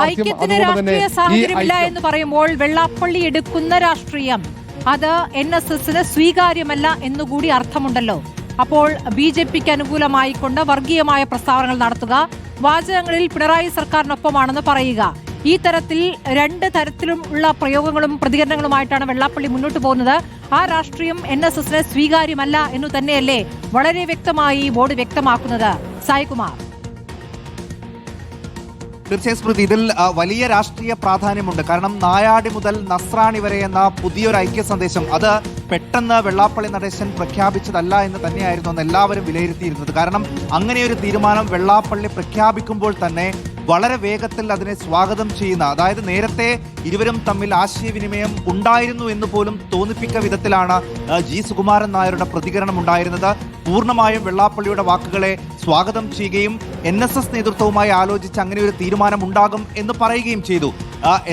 ഐക്യത്തിന് രാഷ്ട്രീയ സാഹചര്യമില്ല എന്ന് പറയുമ്പോൾ വെള്ളാപ്പള്ളി എടുക്കുന്ന രാഷ്ട്രീയം അത് NSSന് സ്വീകാര്യമല്ല എന്നുകൂടി അർത്ഥമുണ്ടല്ലോ. അപ്പോൾ BJPക്ക് അനുകൂലമായിക്കൊണ്ട് വർഗീയമായ പ്രസ്താവനകൾ നടത്തുക, വാചകങ്ങളിൽ പിണറായി സർക്കാരിനൊപ്പമാണെന്ന് പറയുക, ഈ തരത്തിൽ രണ്ട് തരത്തിലും ഉള്ള പ്രയോഗങ്ങളും പ്രതികരണങ്ങളുമായിട്ടാണ് വെള്ളാപ്പള്ളി മുന്നോട്ട് പോകുന്നത്. ആ രാഷ്ട്രീയം NSSന് സ്വീകാര്യമല്ല എന്നു തന്നെയല്ലേ വളരെ വ്യക്തമായി ബോർഡ് വ്യക്തമാക്കുന്നത്? സായികുമാർ, തീർച്ചയായും സ്മൃതി, ഇതിൽ വലിയ രാഷ്ട്രീയ പ്രാധാന്യമുണ്ട്. കാരണം നായാടി മുതൽ നസ്രാണി വരെ എന്ന പുതിയൊരു ഐക്യ സന്ദേശം അത് പെട്ടെന്ന് വെള്ളാപ്പള്ളി നടേശൻ പ്രഖ്യാപിച്ചതല്ല എന്ന് തന്നെയായിരുന്നു അന്ന് എല്ലാവരും വിലയിരുത്തിയിരുന്നത്. കാരണം അങ്ങനെയൊരു തീരുമാനം വെള്ളാപ്പള്ളി പ്രഖ്യാപിക്കുമ്പോൾ തന്നെ വളരെ വേഗത്തിൽ അതിനെ സ്വാഗതം ചെയ്യുന്ന, അതായത് നേരത്തെ ഇരുവരും തമ്മിൽ ആശയവിനിമയം ഉണ്ടായിരുന്നു എന്ന് പോലും തോന്നിപ്പിക്ക വിധത്തിലാണ് G. സുകുമാരൻ നായരുടെ പ്രതികരണം ഉണ്ടായിരുന്നത്. പൂർണ്ണമായും വെള്ളാപ്പള്ളിയുടെ വാക്കുകളെ സ്വാഗതം ചെയ്യുകയും NSS നേതൃത്വവുമായി ആലോചിച്ച് അങ്ങനെ ഒരു തീരുമാനം ഉണ്ടാകും എന്ന് പറയുകയും ചെയ്തു.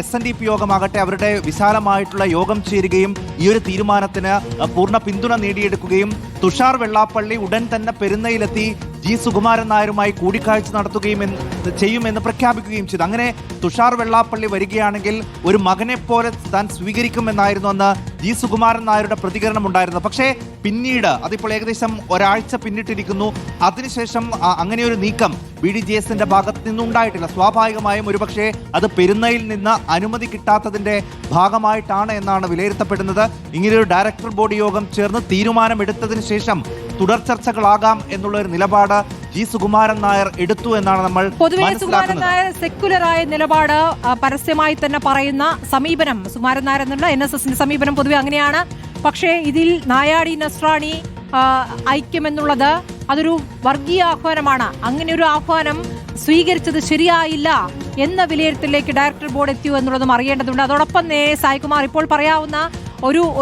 SNDP യോഗമാകട്ടെ അവരുടെ വിശാലമായിട്ടുള്ള യോഗം ചേരുകയും ഈ ഒരു തീരുമാനത്തിന് പൂർണ്ണ പിന്തുണ നേടിയെടുക്കുകയും തുഷാർ വെള്ളാപ്പള്ളി ഉടൻ തന്നെ പെരുന്നയിലെത്തി G. സുകുമാരൻ നായരുമായി കൂടിക്കാഴ്ച നടത്തുകയും ചെയ്യുമെന്ന് പ്രഖ്യാപിക്കുകയും ചെയ്തു. അങ്ങനെ തുഷാർ വെള്ളാപ്പള്ളി വരികയാണെങ്കിൽ ഒരു മകനെ പോലെ താൻ സ്വീകരിക്കുമെന്നായിരുന്നു അന്ന് G. സുകുമാരൻ നായരുടെ പ്രതികരണം ഉണ്ടായിരുന്നത്. പക്ഷേ പിന്നീട് അതിപ്പോൾ ഏകദേശം ഒരാഴ്ച പിന്നിട്ടിരിക്കുന്നു. അതിനുശേഷം അങ്ങനെയൊരു നീക്കം BDJSന്റെ ഭാഗത്ത് നിന്നുണ്ടായിട്ടില്ല. സ്വാഭാവികമായും ഒരുപക്ഷെ അത് പെരുന്നയിൽ നിന്ന് അനുമതി കിട്ടാത്തതിന്റെ ഭാഗമായിട്ടാണ് എന്നാണ് വിലയിരുത്തപ്പെടുന്നത്. ഇങ്ങനെയൊരു ഡയറക്ടർ ബോർഡ് യോഗം ചേർന്ന് തീരുമാനമെടുത്തതിന് ശേഷം തുടർ ചർച്ചകളാകാം എന്നുള്ള ഒരു നിലപാട് G. സുകുമാരൻ നായർ എടുത്തു എന്നാണ് നമ്മൾ പൊതുവെ സുകുമാരൻ നായർ സെക്കുലറായ നിലപാട് പരസ്യമായി തന്നെ പറയുന്ന സമീപനം സുകുമാരൻ നായർ എന്നുള്ള NSSന്റെ സമീപനം പൊതുവെ അങ്ങനെയാണ്. പക്ഷേ ഇതിൽ നായാടി നസ്രാണി ഐക്യമെന്നുള്ളത് അതൊരു വർഗീയ ആഹ്വാനമാണ്. അങ്ങനെ ഒരു ആഹ്വാനം സ്വീകരിച്ചത് ശരിയായില്ല എന്ന വിലയിരുത്തലിലേക്ക് ഡയറക്ടർ ബോർഡ് എത്തിയോ എന്നുള്ളതും അറിയേണ്ടതുണ്ട്. അതോടൊപ്പം സായികുമാർ ഇപ്പോൾ പറയാവുന്ന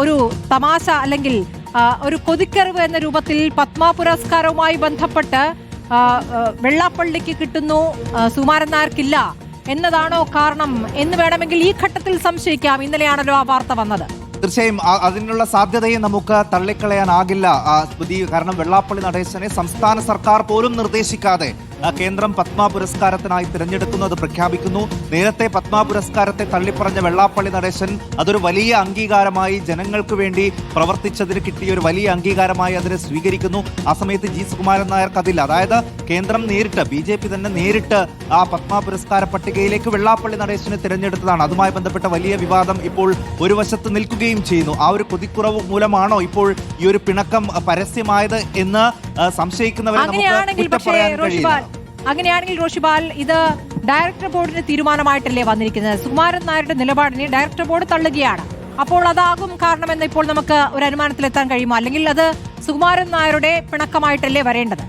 ഒരു തമാശ അല്ലെങ്കിൽ ഒരു കൊതിക്കറിവ് എന്ന രൂപത്തിൽ പത്മ പുരസ്കാരവുമായി ബന്ധപ്പെട്ട് വെള്ളാപ്പള്ളിക്ക് കിട്ടുന്നു, സുകുമാരൻ നായർക്കില്ല എന്നതാണോ കാരണം എന്ന് വേണമെങ്കിൽ ഈ ഘട്ടത്തിൽ സംശയിക്കാം. ഇന്നലെയാണല്ലോ ആ വാർത്ത വന്നത്. തീർച്ചയായും അതിനുള്ള സാധ്യതയും നമുക്ക് തള്ളിക്കളയാനാകില്ല സ്മൃതി. കാരണം വെള്ളാപ്പള്ളി നടേശനെ സംസ്ഥാന സർക്കാർ പോലും നിർദ്ദേശിക്കാതെ കേന്ദ്രം പത്മ പുരസ്കാരത്തിനായി തിരഞ്ഞെടുക്കുന്നത് പ്രഖ്യാപിക്കുന്നു. നേരത്തെ പത്മ പുരസ്കാരത്തെ തള്ളിപ്പറഞ്ഞ വെള്ളാപ്പള്ളി നടേശൻ അതൊരു വലിയ അംഗീകാരമായി, ജനങ്ങൾക്ക് വേണ്ടി പ്രവർത്തിച്ചതിന് കിട്ടിയ ഒരു വലിയ അംഗീകാരമായി അതിനെ സ്വീകരിക്കുന്നു. ആ സമയത്ത് G. സുകുമാരൻ നായർക്ക് അതില്ല. അതായത് കേന്ദ്രം നേരിട്ട് BJP തന്നെ നേരിട്ട് ആ പത്മ പുരസ്കാര പട്ടികയിലേക്ക് വെള്ളാപ്പള്ളി നടേശനെ തിരഞ്ഞെടുത്തതാണ്. അതുമായി ബന്ധപ്പെട്ട വലിയ വിവാദം ഇപ്പോൾ ഒരു വശത്ത് നിൽക്കുകയും ചെയ്യുന്നു. ആ ഒരു കൊതിക്കുറവ് മൂലമാണോ ഇപ്പോൾ ഈ ഒരു പിണക്കം പരസ്യമായത് എന്ന് സംശയിക്കുന്നവരെ നമുക്ക് കുറ്റപ്പറയാൻ കഴിയില്ല. അങ്ങനെയാണെങ്കിൽ റോഷിപാൽ, ഇത് ഡയറക്ടർ ബോർഡിന്റെ തീരുമാനമായിട്ടല്ലേ വന്നിരിക്കുന്നത്? സുകുമാരൻ നായരുടെ നിലപാടിനെ ഡയറക്ടർ ബോർഡ് തള്ളുകയാണ്. അപ്പോൾ അതാകും കാരണമെന്ന് ഇപ്പോൾ നമുക്ക് ഒരു അനുമാനത്തിലെത്താൻ കഴിയുമോ? അല്ലെങ്കിൽ അത് സുകുമാരൻ നായരുടെ പിണക്കമായിട്ടല്ലേ വരേണ്ടത്?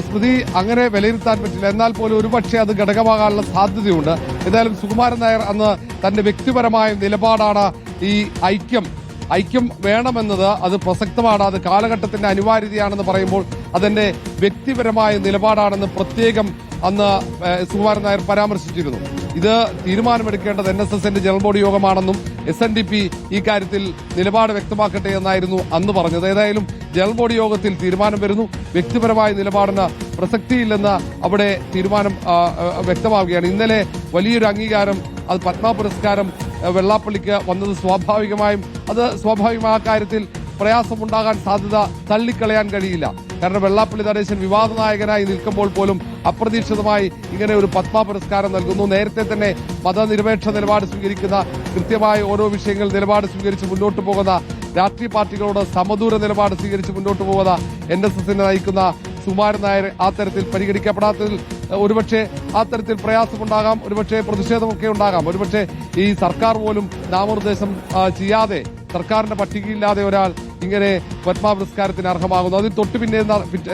സ്മൃതി, അങ്ങനെ വിലയിരുത്താൻ പറ്റില്ല. എന്നാൽ പോലും ഒരുപക്ഷെ അത് ഘടകമാകാനുള്ള സാധ്യതയുണ്ട്. ഏതായാലും സുകുമാരൻ നായർ അന്ന് തന്റെ വ്യക്തിപരമായ നിലപാടാണ് ഈ ഐക്യം വേണമെന്നത് അത് പ്രസക്തമാണ്, അത് കാലഘട്ടത്തിന്റെ അനിവാര്യതയാണെന്ന് പറയുമ്പോൾ അതെന്റെ വ്യക്തിപരമായ നിലപാടാണെന്ന് പ്രത്യേകം അന്ന് സുകുമാരൻ നായർ പരാമർശിച്ചിരുന്നു. ഇത് തീരുമാനമെടുക്കേണ്ടത് NSSന്റെ ജനറൽ ബോഡി യോഗമാണെന്നും SNDP ഈ കാര്യത്തിൽ നിലപാട് വ്യക്തമാക്കട്ടെ എന്നായിരുന്നു അന്ന് പറഞ്ഞത്. ഏതായാലും ജനറൽ ബോഡി യോഗത്തിൽ തീരുമാനം വരുന്നു. വ്യക്തിപരമായ നിലപാടിന് പ്രസക്തിയില്ലെന്ന് അവിടെ തീരുമാനം വ്യക്തമാവുകയാണ്. ഇന്നലെ വലിയൊരു അംഗീകാരം, അത് പത്മ പുരസ്കാരം വെള്ളാപ്പള്ളിക്ക് വന്നത് സ്വാഭാവികമായ കാര്യത്തിൽ പ്രയാസമുണ്ടാകാൻ സാധ്യത തള്ളിക്കളയാൻ കഴിയില്ല. കാരണം വെള്ളാപ്പള്ളി നടേശൻ വിവാദ നായകനായി നിൽക്കുമ്പോൾ പോലും അപ്രതീക്ഷിതമായി ഇങ്ങനെ ഒരു പത്മ പുരസ്കാരം നൽകുന്നു. നേരത്തെ തന്നെ മതനിരപേക്ഷ നിലപാട് സ്വീകരിക്കുന്ന, കൃത്യമായ ഓരോ വിഷയങ്ങൾ നിലപാട് സ്വീകരിച്ച് മുന്നോട്ട് പോകുന്ന രാഷ്ട്രീയ പാർട്ടികളോട് സമദൂര നിലപാട് സ്വീകരിച്ച് മുന്നോട്ട് പോകുന്ന NSSനെ നയിക്കുന്ന സുകുമാരൻ നായർ ആ തരത്തിൽ പരിഗണിക്കപ്പെടാത്തതിൽ ഒരുപക്ഷെ ആ തരത്തിൽ പ്രയാസമുണ്ടാകാം, ഒരുപക്ഷെ പ്രതിഷേധമൊക്കെ ഉണ്ടാകാം. ഒരുപക്ഷെ ഈ സർക്കാർ പോലും നാമനിർദ്ദേശം ചെയ്യാതെ, സർക്കാരിന്റെ പട്ടികയില്ലാതെ ഒരാൾ ഇങ്ങനെ പത്മ പുരസ്കാരത്തിന് അർഹമാകുന്നു. അതിൽ തൊട്ട്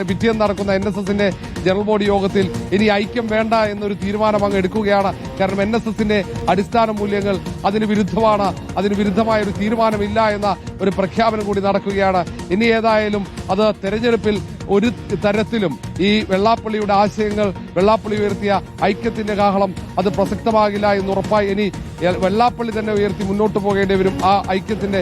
പിറ്റേന്ന് നടക്കുന്ന NSSന്റെ ജനറൽ ബോഡി യോഗത്തിൽ ഇനി ഐക്യം വേണ്ട എന്നൊരു തീരുമാനം അങ്ങ് എടുക്കുകയാണ്. കാരണം NSSന്റെ അടിസ്ഥാന മൂല്യങ്ങൾ അതിന് വിരുദ്ധമാണ്, അതിന് വിരുദ്ധമായ ഒരു തീരുമാനമില്ല എന്ന ഒരു പ്രഖ്യാപനം കൂടി നടക്കുകയാണ്. ഇനി ഏതായാലും അത് തെരഞ്ഞെടുപ്പിൽ ഒരു തരത്തിലും ഈ വെള്ളാപ്പള്ളിയുടെ ആശയങ്ങൾ, വെള്ളാപ്പള്ളി ഉയർത്തിയ ഐക്യത്തിന്റെ കാഹളം അത് പ്രസക്തമാകില്ല എന്ന് ഉറപ്പായി ഇനി വെള്ളാപ്പള്ളി തന്നെ ഉയർത്തി മുന്നോട്ട് പോകേണ്ടി വരും. ആ ഐക്യത്തിന്റെ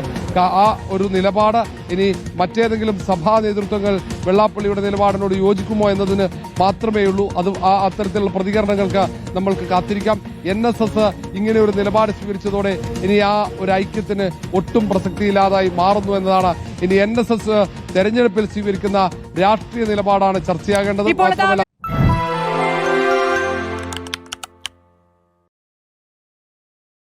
ആ ഒരു നിലപാട് ഇനി മറ്റേതെങ്കിലും സഭാ നേതൃത്വങ്ങൾ വെള്ളാപ്പള്ളിയുടെ നിലപാടിനോട് യോജിക്കുമോ എന്നതിന് മാത്രമേ ഉള്ളൂ. അത് അത്തരത്തിലുള്ള പ്രതികരണങ്ങൾക്ക് നമ്മൾക്ക് കാത്തിരിക്കാം. NSS ഇങ്ങനെ ഒരു നിലപാട് സ്വീകരിച്ചതോടെ ഇനി ആ ഒരു ഐക്യത്തിന് ഒട്ടും പ്രസക്തിയില്ലാതായി മാറുന്നു എന്നതാണ് ഇനി NSS തെരഞ്ഞെടുപ്പിൽ സ്വീകരിക്കുന്ന രാഷ്ട്രീയ നിലപാടാണ് ചർച്ചയാകേണ്ടത്. മാത്രമല്ല